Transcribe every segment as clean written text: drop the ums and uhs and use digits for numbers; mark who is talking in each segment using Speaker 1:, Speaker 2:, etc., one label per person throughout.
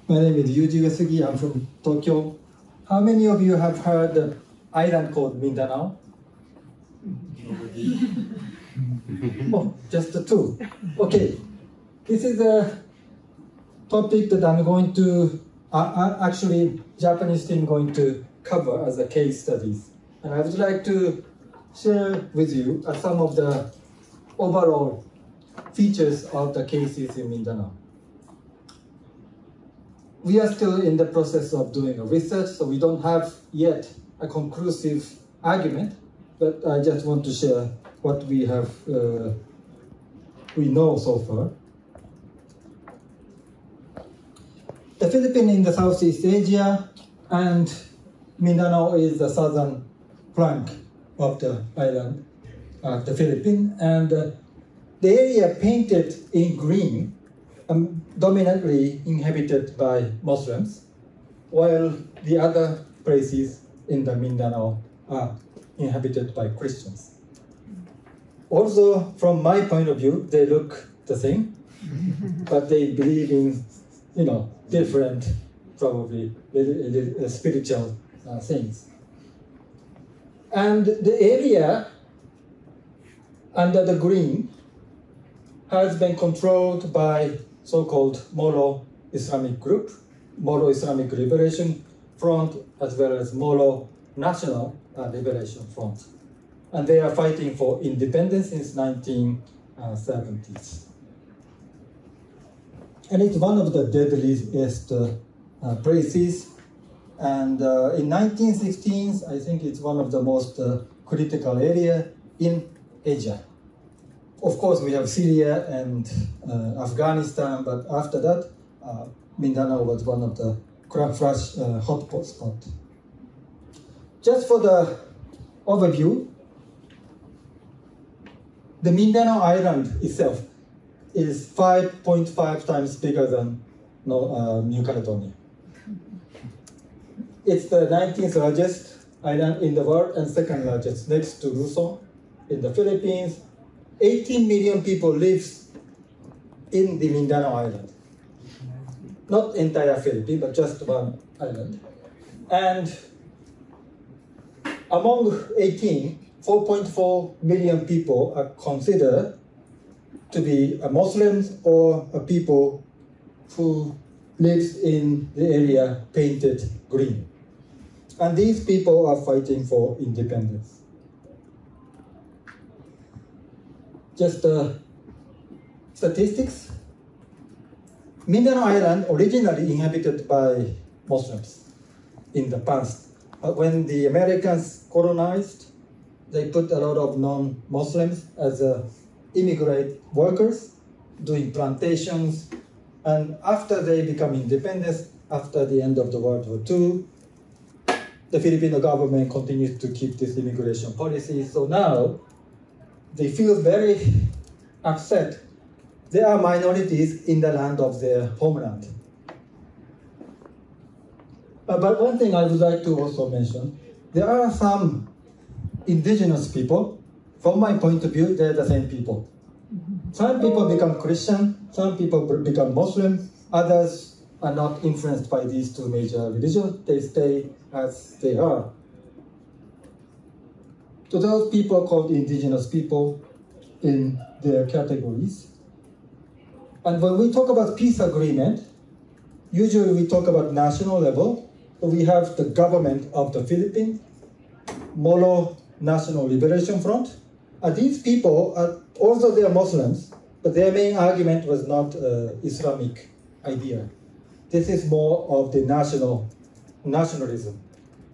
Speaker 1: My name is Yuji UESUGI. I'm from Tokyo. How many of you have heard the island called Mindanao? Oh, just the two. Okay. This is a topic that I'm going to, actually, Japanese team going to cover as a case studies. And I would like to share with you some of the overall features of the cases in Mindanao. We are still in the process of doing a research, so we don't have yet a conclusive argument, but I just want to share what we have, we know so far. The Philippines in the Southeast Asia, and Mindanao is the southern flank of the island, the Philippines, and the area painted in green, dominantly inhabited by Muslims, while the other places in the Mindanao are inhabited by Christians. Also, from my point of view, they look the same, but they believe in, different, probably spiritual things. And the area under the green has been controlled by so-called Moro Islamic group, Moro Islamic Liberation Front, as well as Moro National Liberation Front. And they are fighting for independence since 1970s. And it's one of the deadliest places. And in 1916s, I think it's one of the most critical area in Asia. Of course, we have Syria and Afghanistan, but after that, Mindanao was one of the crash hotspot spots. Just for the overview, the Mindanao Island itself is 5.5 times bigger than New Caledonia. It's the 19th largest island in the world and second largest next to Luzon in the Philippines. 18 million people live in the Mindanao Island. Not entire Philippines, but just one island. And among 18, 4.4 million people are considered to be Muslims or people who live in the area painted green. And these people are fighting for independence. Just statistics. Mindanao Island originally inhabited by Muslims in the past. But when the Americans colonized, they put a lot of non-Muslims as immigrant workers doing plantations. And after they become independent, after the end of the World War II, the Filipino government continues to keep this immigration policy. So now they feel very upset. There are minorities in the land of their homeland. But one thing I would like to also mention, there are some indigenous people. From my point of view, they're the same people. Some people become Christian, some people become Muslim, others are not influenced by these two major religions. They stay as they are. So those people are called indigenous people in their categories. And when we talk about peace agreement, usually we talk about national level. So we have the government of the Philippines, Moro National Liberation Front. And these people are also they are Muslims, but their main argument was not Islamic idea. This is more of the nationalism.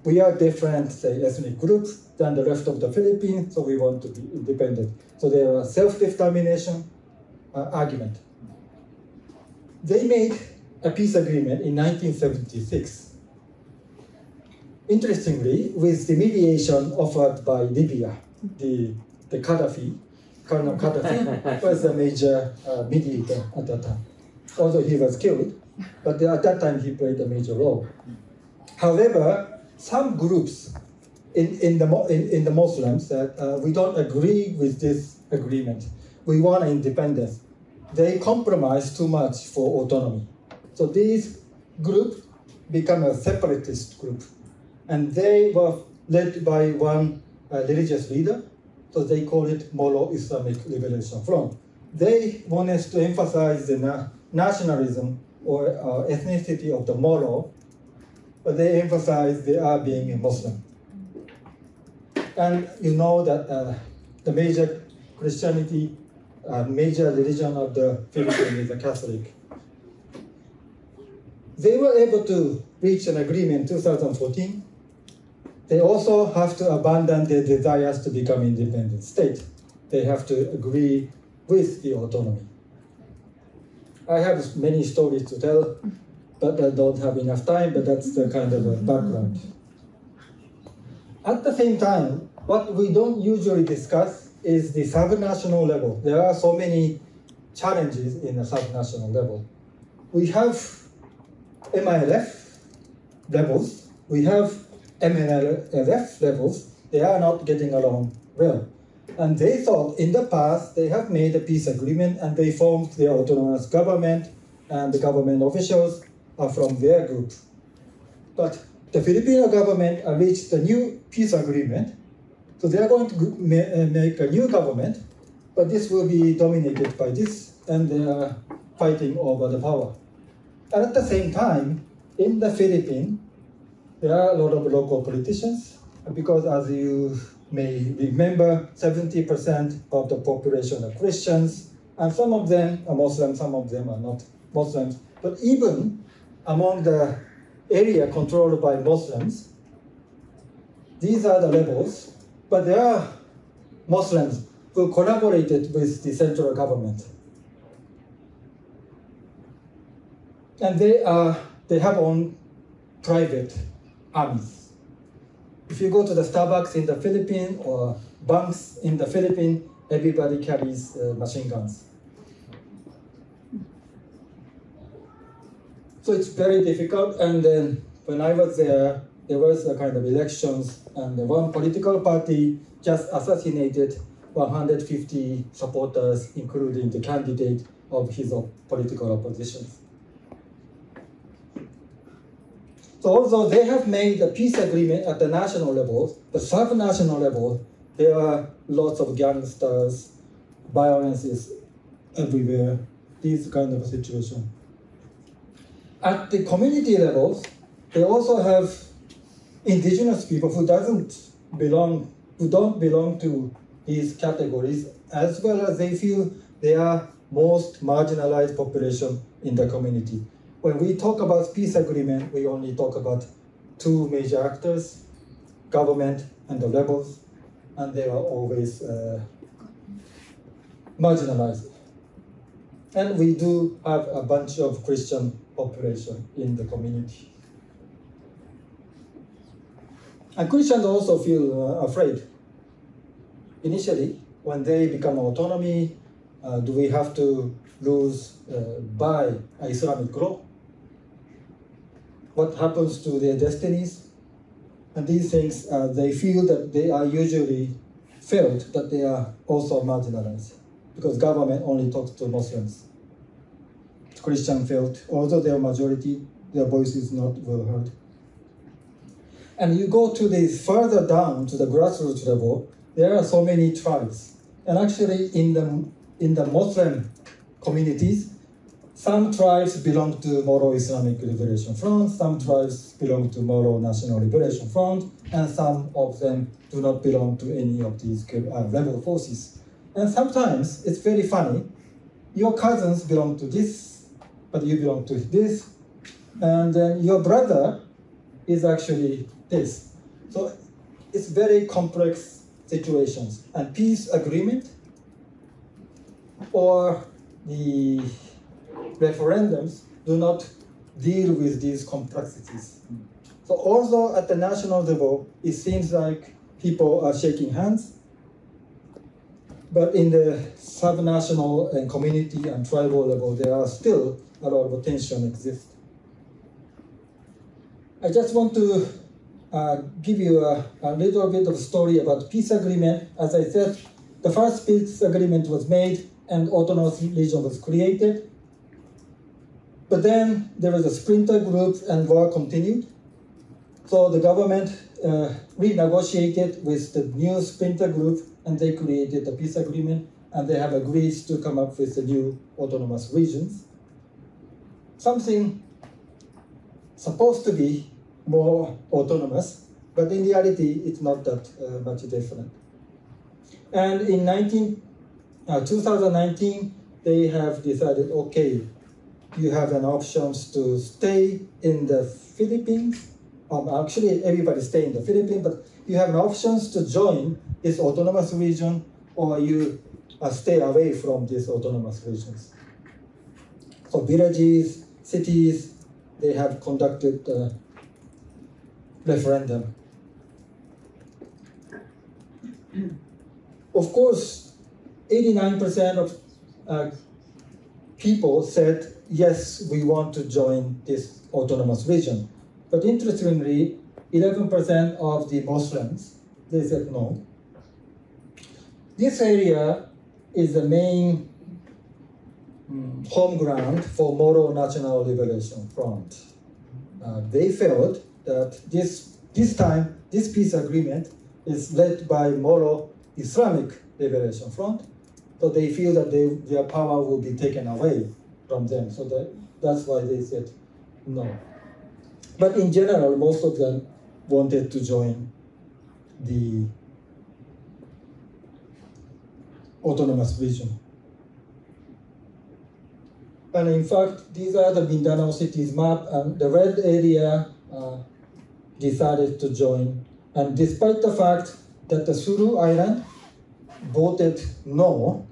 Speaker 1: We are different, say, ethnic groups than the rest of the Philippines, so we want to be independent. So there are self-determination argument. They made a peace agreement in 1976. Interestingly, with the mediation offered by Libya, the Gaddafi, Colonel Gaddafi was the major mediator at that time. Although he was killed, but at that time he played a major role. However, some groups in the Muslims that we don't agree with this agreement. We want independence. They compromise too much for autonomy. So these group become a separatist group. And they were led by one religious leader, so they call it Moro Islamic Liberation Front. They wanted to emphasize the nationalism or ethnicity of the Moro, but they emphasize they are being a Muslim. And you know that the major Christianity, major religion of the Philippines is the Catholic. They were able to reach an agreement in 2014. They also have to abandon their desires to become independent state. They have to agree with the autonomy. I have many stories to tell, but I don't have enough time, but that's the kind of a background. At the same time, what we don't usually discuss is the subnational level. There are so many challenges in the subnational level. We have MILF levels, we have MNLF levels. They are not getting along well. And they thought in the past they have made a peace agreement and they formed their autonomous government, and the government officials are from their group. But the Filipino government reached a new peace agreement, so they are going to make a new government, but this will be dominated by this, and they are fighting over the power. And at the same time, in the Philippines, there are a lot of local politicians, because as you may remember, 70% of the population are Christians, and some of them are Muslims, some of them are not Muslims. But even among the area controlled by Muslims, these are the levels, but there are Muslims who collaborated with the central government. And they have own private armies. If you go to the Starbucks in the Philippines or banks in the Philippines, everybody carries machine guns. So it's very difficult. And then when I was there was a kind of elections, and one political party just assassinated 150 supporters, including the candidate of his political opposition. So although they have made a peace agreement at the national level, the sub-national level, there are lots of gangsters, violence is everywhere, these kind of a situation. At the community levels, they also have indigenous people who don't belong to these categories, as well as they feel they are most marginalized population in the community. When we talk about peace agreement, we only talk about two major actors, government and the rebels, and they are always marginalized. And we do have a bunch of Christian population in the community. And Christians also feel afraid. Initially, when they become autonomy, do we have to lose by Islamic law? What happens to their destinies? And these things, they feel that they are usually felt that they are also marginalized, because government only talks to Muslims. Christian felt, although they are majority, their voice is not well heard. And you go to this further down to the grassroots level, there are so many tribes. And actually in the Muslim communities, some tribes belong to Moro Islamic Liberation Front, some tribes belong to Moro National Liberation Front, and some of them do not belong to any of these rebel forces. And sometimes it's very funny. Your cousins belong to this, but you belong to this, and then your brother is actually this. So it's very complex situations. And peace agreement or the referendums do not deal with these complexities. So although at the national level, it seems like people are shaking hands, but in the subnational and community and tribal level, there are still a lot of tension exists. I just want to give you a little bit of story about peace agreement. As I said, the first peace agreement was made and autonomous region was created. But then there was a splinter group and war continued. So the government renegotiated with the new splinter group, and they created a peace agreement, and they have agreed to come up with the new autonomous regions. Something supposed to be more autonomous, but in reality, it's not that much different. And in 2019, they have decided, okay, you have an option to stay in the Philippines. Actually, everybody stay in the Philippines, but you have an option to join this autonomous region, or you stay away from these autonomous regions. So villages, cities, they have conducted a referendum. Of course, 89% of people said, yes, we want to join this autonomous region. But interestingly, 11% of the Muslims, they said no. This area is the main home ground for Moro National Liberation Front. They felt that this time, this peace agreement is led by Moro Islamic Liberation Front, so they feel that their power will be taken away from them. So that's why they said no. But in general, most of them wanted to join the autonomous region. And in fact, these are the Mindanao cities map, and the red area decided to join. And despite the fact that the Sulu Island voted no,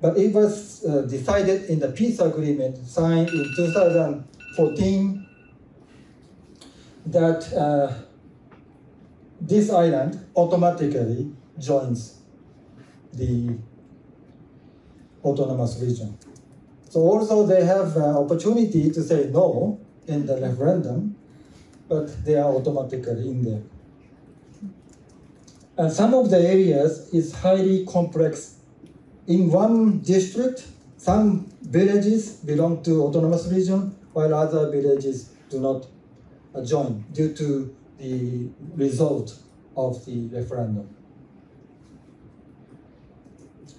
Speaker 1: but it was decided in the peace agreement signed in 2014 that this island automatically joins the autonomous region. So also they have opportunity to say no in the referendum, but they are automatically in there. And some of the areas is highly complex. In one district, some villages belong to autonomous region, while other villages do not join due to the result of the referendum.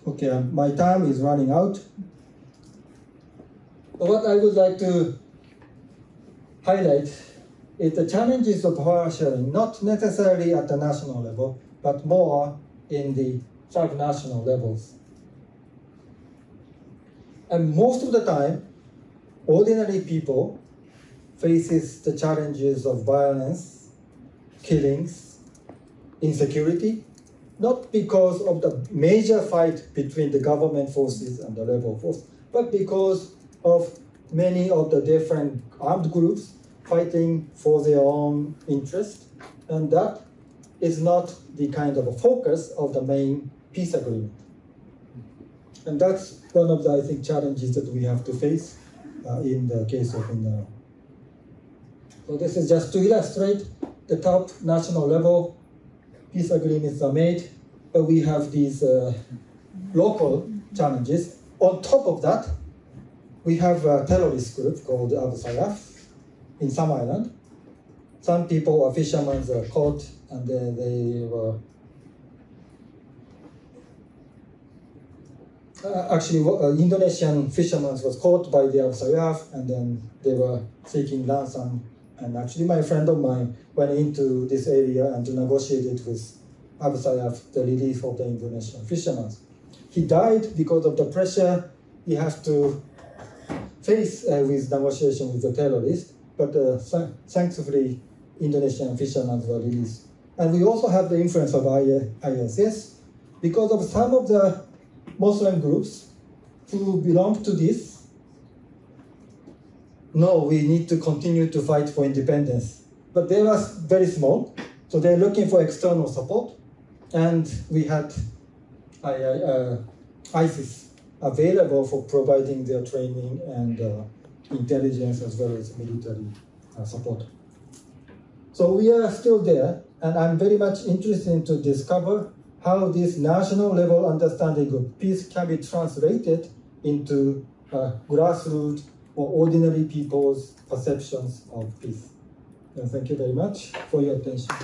Speaker 1: Okay, my time is running out. What I would like to highlight is the challenges of power sharing, not necessarily at the national level, but more in the sub-national levels. And most of the time, ordinary people faces the challenges of violence, killings, insecurity, not because of the major fight between the government forces and the rebel force, but because of many of the different armed groups fighting for their own interest, and that is not the kind of a focus of the main peace agreement. And that's one of the, I think, challenges that we have to face in the case of Mindanao. So this is just to illustrate the top national level peace agreements are made, but we have these local challenges. On top of that, we have a terrorist group called Abu Sayyaf in some island. Some people, fishermen, are caught, and they were actually Indonesian fishermen was caught by the Abu Sayyaf, and then they were seeking ransom. And actually, my friend of mine went into this area and to negotiate it with Abu Sayyaf, the relief of the Indonesian fishermen. He died because of the pressure he has to face with negotiation with the terrorists, but thankfully, Indonesian fishermen were released. And we also have the influence of ISS because of some of the Muslim groups who belong to this. No, we need to continue to fight for independence. But they were very small, so they're looking for external support. And we had ISIS available for providing their training and intelligence as well as military support. So we are still there, and I'm very much interested to discover how this national level understanding of peace can be translated into grassroots or ordinary people's perceptions of peace. And thank you very much for your attention.